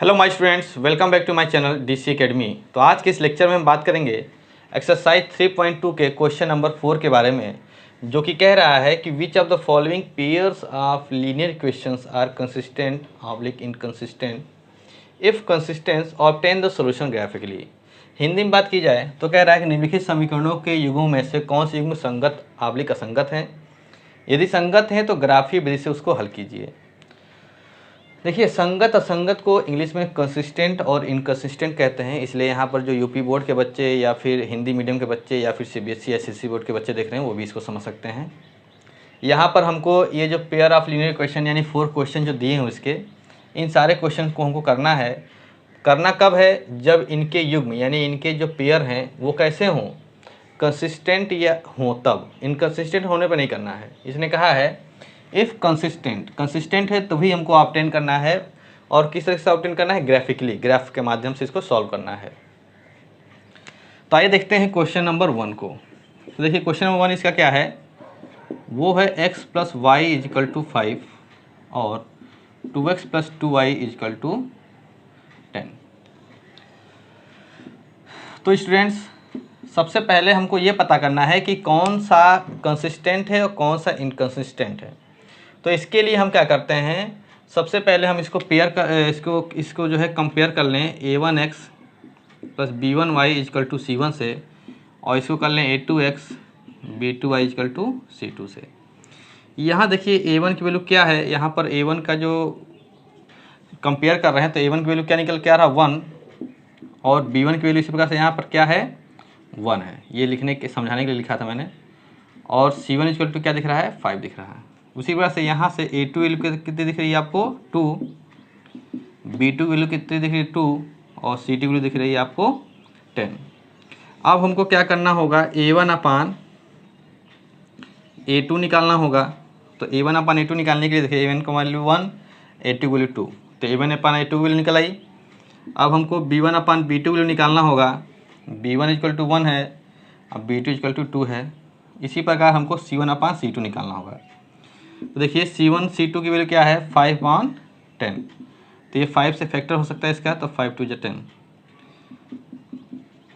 Hello my students, welcome back to my channel DC academy. तो आज के इस लेक्चर में हम बात करेंगे एक्सरसाइज 3.2 के क्वेश्चन नंबर 4 के बारे में, जो कि कह रहा है कि which of the following pairs of linear equations are consistent oblique inconsistent, if consistence obtain the solution graphically. Hindi में बात की जाए तो कह रहा है कि निम्नलिखित समीकरणों के युग्मों में से कौन से युग्म संगत ऑब्लिक असंगत हैं, यदि संगत हैं तो ग्राफीय विधि से उसको हल कीजिए। देखिए, संगत असंगत को इंग्लिश में कंसिस्टेंट और इनकंसिस्टेंट कहते हैं, इसलिए यहाँ पर जो यूपी बोर्ड के बच्चे या फिर हिंदी मीडियम के बच्चे या फिर सीबीएसई एसएससी बोर्ड के बच्चे देख रहे हैं वो भी इसको समझ सकते हैं। यहाँ पर हमको ये जो पेयर ऑफ लीनियर क्वेश्चन यानी 4 क्वेश्चन जो दिए हैं उसके, इन सारे क्वेश्चन को हमको करना है। करना कब है? जब इनके युग्म यानी इनके जो पेयर हैं वो कैसे हों, कंसिस्टेंट या हों तब। इनकंसिस्टेंट होने पर नहीं करना है। इसने कहा है इफ़ कंसिस्टेंट है तभी हमको ऑब्टेन करना है। और किस तरह से ऑब्टेन करना है? ग्राफिकली, ग्राफ के माध्यम से इसको सॉल्व करना है। तो आइए देखते हैं क्वेश्चन नंबर 1 को। तो देखिए क्वेश्चन नंबर 1 इसका क्या है, वो है x + y = 5 और 2x + 2y = 10। तो स्टूडेंट्स, सबसे पहले हमको ये पता करना है कि कौन सा कंसिस्टेंट है और कौन सा इनकंसिस्टेंट है। तो इसके लिए हम क्या करते हैं, सबसे पहले हम इसको इसको जो है कंपेयर कर लें a1x + b1y = c1 से, और इसको कर लें a2x b2y = c2 से। यहाँ देखिए a1 की वैल्यू क्या है, यहाँ पर a1 का जो कंपेयर कर रहे हैं तो a1 की वैल्यू क्या निकल के आ रहा है 1, और b1 की वैल्यू इसी प्रकार से यहाँ पर क्या है 1 है। ये लिखने के समझाने के लिए लिखा था मैंने। और c1 = क्या दिख रहा है 5 दिख रहा है। उसी प्रकार से यहाँ से a2 वैल्यू कितनी दिख रही है आपको 2, b2 वैल्यू कितनी दिख रही है 2, और c2 वैल्यू दिख रही है आपको 10। अब हमको क्या करना होगा, a1/a2 निकालना होगा। तो a1/a2 निकालने के लिए देखिए a1 का वैल्यू 1, a2 वैल्यू 2, तो a1/a2 वैल्यू निकल आई। अब हमको b1/b2 वैल्यू निकालना होगा। b1 = 1 है, अब b2 = 2 है। इसी प्रकार हमको c1/c2 निकालना होगा। तो देखिए c1 c2 की वैल्यू क्या है 5/10, तो ये 5 से फैक्टर हो सकता है इसका, तो 5 × 2 = 10।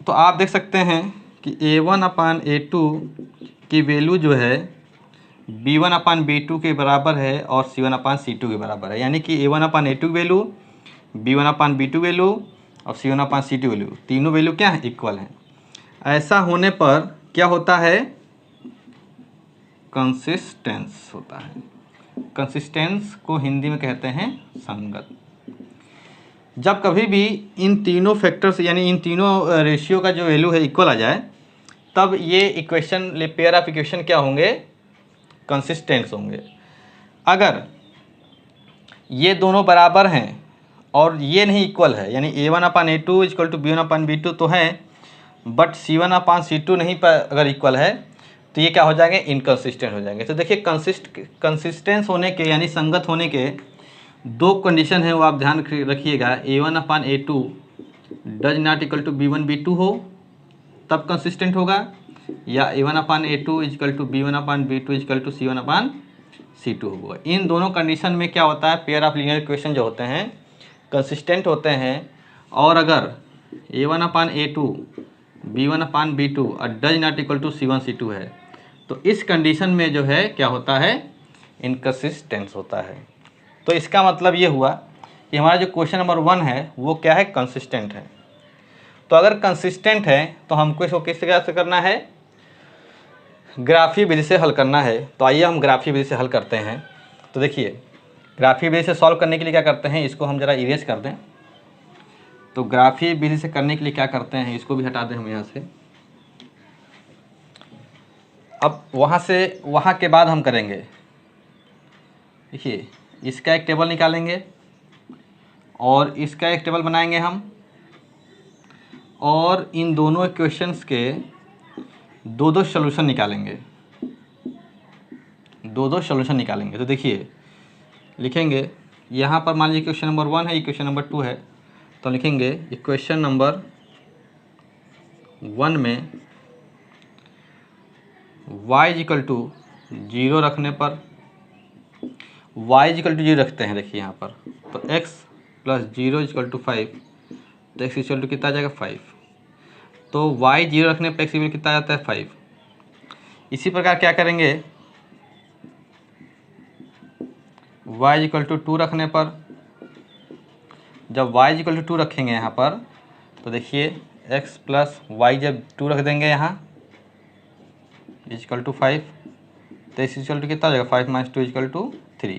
तो आप देख सकते हैं कि a1/a2 की वैल्यू जो है b1/b2 के बराबर है और c1/c2 के बराबर है। यानी कि a1/a2 वैल्यू, b1/b2 वैल्यू और c1/c2 वैल्यू, तीनों वैल्यू क्या है इक्वल हैं। ऐसा होने पर क्या होता है, कंसिस्टेंस होता है। कंसिस्टेंस को हिंदी में कहते हैं संगत। जब कभी भी इन तीनों फैक्टर्स यानी इन तीनों रेशियो का जो वैल्यू है इक्वल आ जाए, तब ये इक्वेशन, पेयर ऑफ इक्वेशन क्या होंगे, कंसिस्टेंट्स होंगे। अगर ये दोनों बराबर हैं और ये नहीं इक्वल है, यानी a1/a2 = b1/b2 तो है, बट c1/c2 नहीं पर अगर इक्वल है तो ये क्या हो जाएंगे, इनकंसिस्टेंट हो जाएंगे। तो देखिए कंसिस्टेंस होने के यानी संगत होने के दो कंडीशन है, वो आप ध्यान रखिएगा। a1/a2 does not equal to b1/b2 हो तब कंसिस्टेंट होगा, या a1/a2 = b1/b2 = c1/c2 होगा। इन दोनों कंडीशन में क्या होता है, पेयर ऑफ लीनियर इक्वेशन जो होते हैं कंसिस्टेंट होते हैं। और अगर a1/a2 b1/b2 और does not equal to c1/c2 है, तो इस कंडीशन में जो है क्या होता है, इनकंसिस्टेंस होता है। तो इसका मतलब ये हुआ कि हमारा जो क्वेश्चन नंबर 1 है वो क्या है, कंसिस्टेंट है। तो अगर कंसिस्टेंट है तो हमको इसको किस तरह से करना है, ग्राफीय विधि से हल करना है। तो आइए हम ग्राफीय विधि से हल करते हैं। तो देखिए ग्राफीय विधि से सॉल्व करने के लिए क्या करते हैं, इसको हम ज़रा इरेज कर दें। तो ग्राफीय विधि से करने के लिए क्या करते हैं, इसको भी हटा दें हम यहाँ से। अब वहाँ के बाद हम करेंगे, देखिए इसका एक टेबल निकालेंगे और इसका एक टेबल बनाएंगे हम, और इन दोनों इक्वेशंस के दो सॉल्यूशन निकालेंगे, दो सॉल्यूशन निकालेंगे। तो देखिए लिखेंगे, यहाँ पर मान लीजिए इक्वेशन नंबर 1 है, इक्वेशन नंबर 2 है, तो लिखेंगे इक्वेशन नंबर 1 में y = 0 रखने पर, y = 0 रखते हैं देखिए यहाँ पर, तो x प्लस 0 इक्वल टू 5, तो x इक्वल टू कितना आ जाएगा 5। तो y 0 रखने पर x इक्वल कितना आ जाता है 5। इसी प्रकार क्या करेंगे, y इक्वल टू 2 रखने पर, जब y इक्वल टू 2 रखेंगे यहाँ पर, तो देखिए x प्लस वाई जब 2 रख देंगे यहाँ इक्वल टू 5, तो x इक्वल टू कितना हो जाएगा 5 माइनस 2 इक्वल टू 3,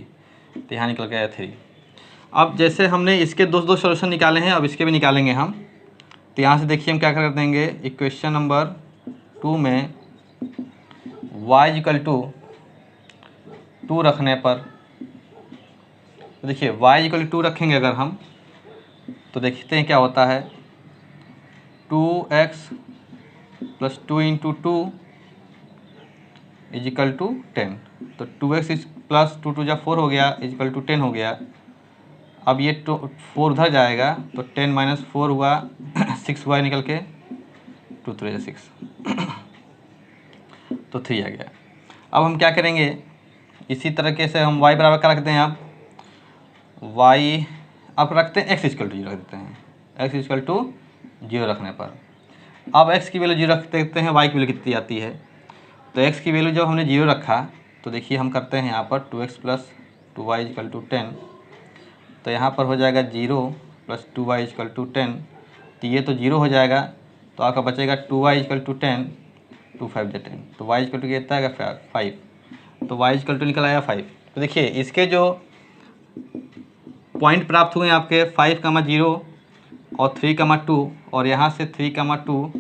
तो यहाँ निकल गया 3। अब जैसे हमने इसके दो सॉल्यूशन निकाले हैं, अब इसके भी निकालेंगे हम। तो यहाँ से देखिए हम क्या कर देंगे, इक्वेशन नंबर 2 में y इक्वल टू 2 रखने पर, तो देखिए y इक्वल टू 2 रखेंगे अगर हम, तो देखते हैं क्या होता है। 2x plus 2 into 2 is equal to 10, तो 2x प्लस 2 2 4 हो गया इज इक्वल टू 10 हो गया। अब ये 4 उधर जाएगा, तो 10 माइनस 4 हुआ 6y निकल के 2 3 6, तो 3 आ गया। अब हम क्या करेंगे, इसी तरीके से हम y बराबर का रखते हैं। अब y अब रखते हैं x इक्वल टू 0 रख देते हैं, x इक्वल टू 0 रखने पर अब x की वैल्यू 0 रख देते हैं, y की वैल्यू कितनी आती है। तो x की वैल्यू जब हमने 0 रखा, तो देखिए हम करते हैं यहाँ पर 2x plus 2y equal to 10, तो यहाँ पर हो जाएगा 0 प्लस 2y इक्वल टू 10, तो ये तो 0 हो जाएगा, तो आपका बचेगा 2y इक्वल टू 10, 2 5 10, तो y इक्वल टू कितना आएगा 5, तो y इक्वल टू निकल आया 5। तो देखिए इसके जो पॉइंट प्राप्त हुए आपके 5, 0 और 3, 2, और यहाँ से 3, 2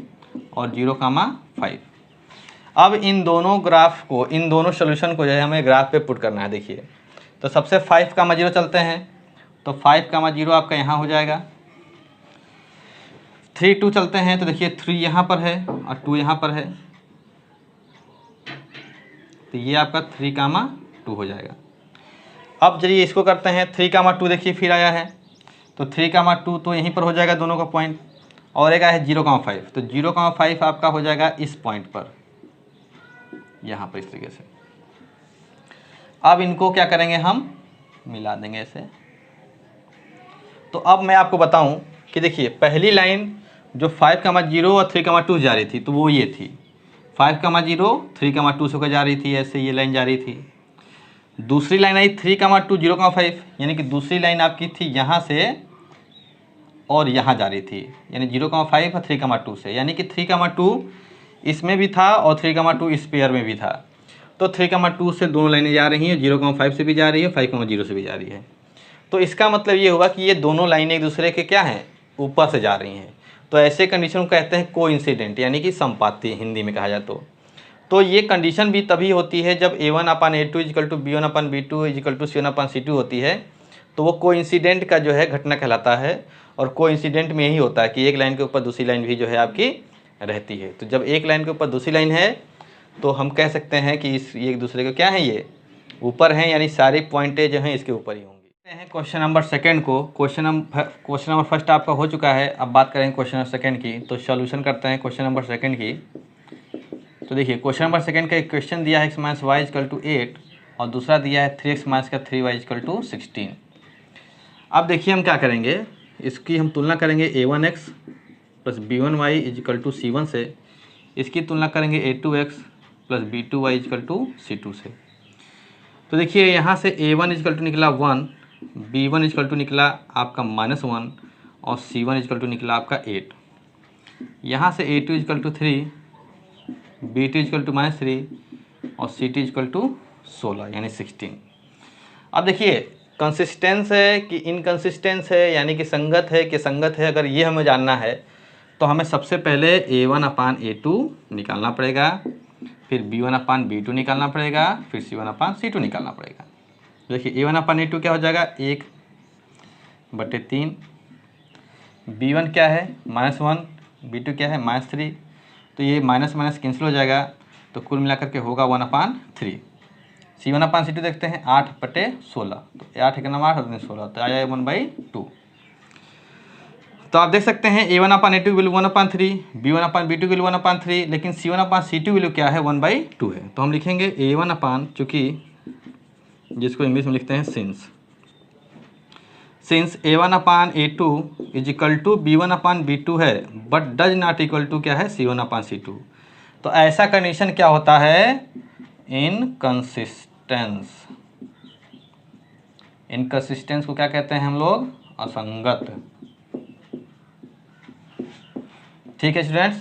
और 0, 5। अब इन दोनों ग्राफ को, इन दोनों सोल्यूशन को जो है हमें ग्राफ पे पुट करना है। देखिए तो सबसे 5, 0 चलते हैं, तो 5, 0 आपका यहाँ हो जाएगा। 3, 2 चलते हैं, तो देखिए 3 यहाँ पर है और 2 यहाँ पर है, तो ये आपका 3, 2 हो जाएगा। अब चलिए इसको करते हैं 3, 2, देखिए फिर आया है, तो 3, 2 तो यहीं पर हो जाएगा दोनों का पॉइंट, और एक आया है 0, 5, तो 0, 5 आपका हो जाएगा इस पॉइंट पर, यहाँ पर इस तरीके से। अब इनको क्या करेंगे, हम मिला देंगे ऐसे। तो अब मैं आपको बताऊं कि देखिए पहली लाइन जो 5, 0 और 3, 2 जा रही थी, तो वो ये थी 5, 0 3, 2 से जा रही थी, ऐसे ये लाइन जा रही थी। दूसरी लाइन आई 3, 2 0, 5, यानी कि दूसरी लाइन आपकी थी यहाँ से और यहाँ जा रही थी, यानी 0, 5 और 3, 2 से, यानी कि 3, 2 इसमें भी था और 3, 2 इस पेयर में भी था। तो 3, 2 से दोनों लाइनें जा रही हैं, 0, 5 से भी जा रही है, 5, 0 से भी जा रही है। तो इसका मतलब ये हुआ कि ये दोनों लाइनें एक दूसरे के क्या हैं, ऊपर से जा रही हैं। तो ऐसे कंडीशन को कहते हैं कोइंसिडेंट, यानी कि संपाती हिंदी में कहा जाए तो ये कंडीशन भी तभी होती है जब A1/A2 equal to B1/B2 equal to C1/C2 होती है, तो वो कोइंसिडेंट का जो है घटना कहलाता है। और कोइंसिडेंट में यही होता है कि एक लाइन के ऊपर दूसरी लाइन भी जो है आपकी रहती है। तो जब एक लाइन के ऊपर दूसरी लाइन है, तो हम कह सकते हैं कि ये एक दूसरे के क्या है, ये ऊपर हैं, यानी सारी पॉइंटें जो हैं इसके ऊपर ही होंगी। क्वेश्चन नंबर सेकंड को, क्वेश्चन नंबर फर्स्ट आपका हो चुका है, अब बात करेंगे क्वेश्चन नंबर सेकंड की। तो सॉल्यूशन करते हैं क्वेश्चन नंबर सेकंड की। तो देखिए क्वेश्चन नंबर सेकंड का एक क्वेश्चन दिया है x minus y equal to 8 और दूसरा दिया है 3x माइनस का 3y इक्वल टू 16। अब देखिए हम क्या करेंगे, इसकी हम तुलना करेंगे a1x plus b1y equal to c1 से, इसकी तुलना करेंगे a2x plus b2y equal to c2 से। तो देखिए यहाँ से a1 इक्वल टू निकला 1, b1 इक्वल टू निकला आपका -1 और c1 इक्वल टू निकला आपका 8। यहाँ से a2 equal to 3, b2 equal to -3 और c2 इक्वल टू 16 यानी 16। अब देखिए कंसिस्टेंस है कि इनकंसिस्टेंस है, यानी कि संगत है कि संगत है, अगर ये हमें जानना है तो हमें सबसे पहले a1/a2 निकालना पड़ेगा, फिर b1/b2 निकालना पड़ेगा, फिर c1/c2 निकालना पड़ेगा। देखिए a1/a2 क्या हो जाएगा 1/3, b1 क्या है -1, b2 क्या है -3, तो ये माइनस माइनस कैंसिल हो जाएगा, तो कुल मिलाकर के होगा 1/3। c1/c2 देखते हैं 8/16, तो 8 के नाम 8 और 16, तो आया 1/2। तो आप देख सकते हैं a1/a2 वैल्यू 1/3, b1/b2 वैल्यू 1/3, लेकिन c1/c2 वैल्यू क्या है 1/2 है। तो हम लिखेंगे a1/, चूँकि जिसको इंग्लिश में लिखते हैं since since A1/A2 is equal to B1/B2 है but does not equal to क्या है C1/C2, तो ऐसा कंडीशन क्या होता है इनकंसिस्टेंस। इनकंसिस्टेंस को क्या कहते हैं हम लोग असंगत। ठीक है स्टूडेंट्स,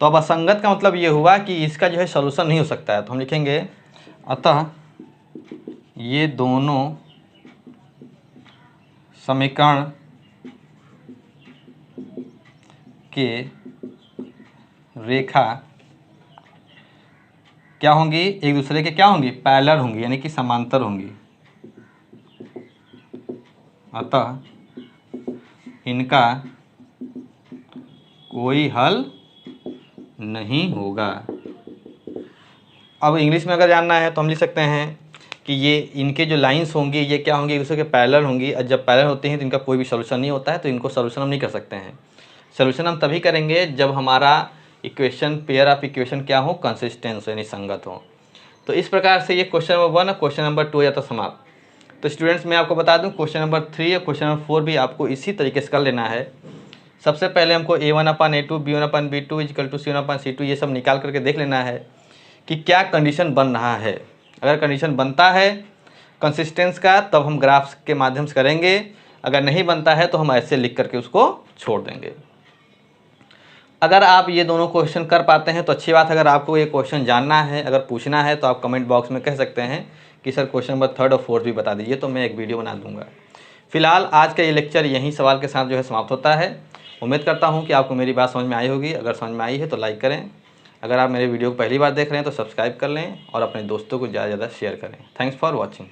तो अब असंगत का मतलब ये हुआ कि इसका जो है सॉल्यूशन नहीं हो सकता है, तो हम लिखेंगे अतः ये दोनों समीकरण के रेखा क्या होंगी, एक दूसरे के क्या होंगी पैरेलल होंगी, यानी कि समांतर होंगी। अतः इनका कोई हल नहीं होगा। अब इंग्लिश में अगर जानना है तो हम लिख सकते हैं कि ये इनके जो लाइंस होंगी ये क्या होंगी एक दूसरे के पैरेलल होंगी, और जब पैरेलल होते हैं तो इनका कोई भी सॉल्यूशन नहीं होता है, तो इनको सॉल्यूशन हम नहीं कर सकते हैं। सॉल्यूशन हम तभी करेंगे जब हमारा इक्वेशन पेयर ऑफ इक्वेशन क्या हो कंसिस्टेंस यानी संगत हो। तो इस प्रकार से ये क्वेश्चन नंबर 1 और क्वेश्चन नंबर 2 हो जाता समाप्त। तो स्टूडेंट्स मैं आपको बता दूं क्वेश्चन नंबर 3 और क्वेश्चन नंबर 4 भी आपको इसी तरीके से कर लेना है। सबसे पहले हमको A1/A2 B1/B2 equal to C1/C2 ये सब निकाल करके देख लेना है कि क्या कंडीशन बन रहा है। अगर कंडीशन बनता है कंसिस्टेंस का तब हम ग्राफ्स के माध्यम से करेंगे, अगर नहीं बनता है तो हम ऐसे लिख करके उसको छोड़ देंगे। अगर आप ये दोनों क्वेश्चन कर पाते हैं तो अच्छी बात है। अगर आपको ये क्वेश्चन जानना है, अगर पूछना है तो आप कमेंट बॉक्स में कह सकते हैं कि सर क्वेश्चन नंबर 3 और 4 भी बता दीजिए, तो मैं एक वीडियो बना दूंगा। फिलहाल आज का ये लेक्चर यहीं सवाल के साथ जो है समाप्त होता है। उम्मीद करता हूँ कि आपको मेरी बात समझ में आई होगी। अगर समझ में आई है तो लाइक करें, अगर आप मेरे वीडियो को पहली बार देख रहे हैं तो सब्सक्राइब कर लें और अपने दोस्तों को ज़्यादा से ज़्यादा शेयर करें। Thanks for watching.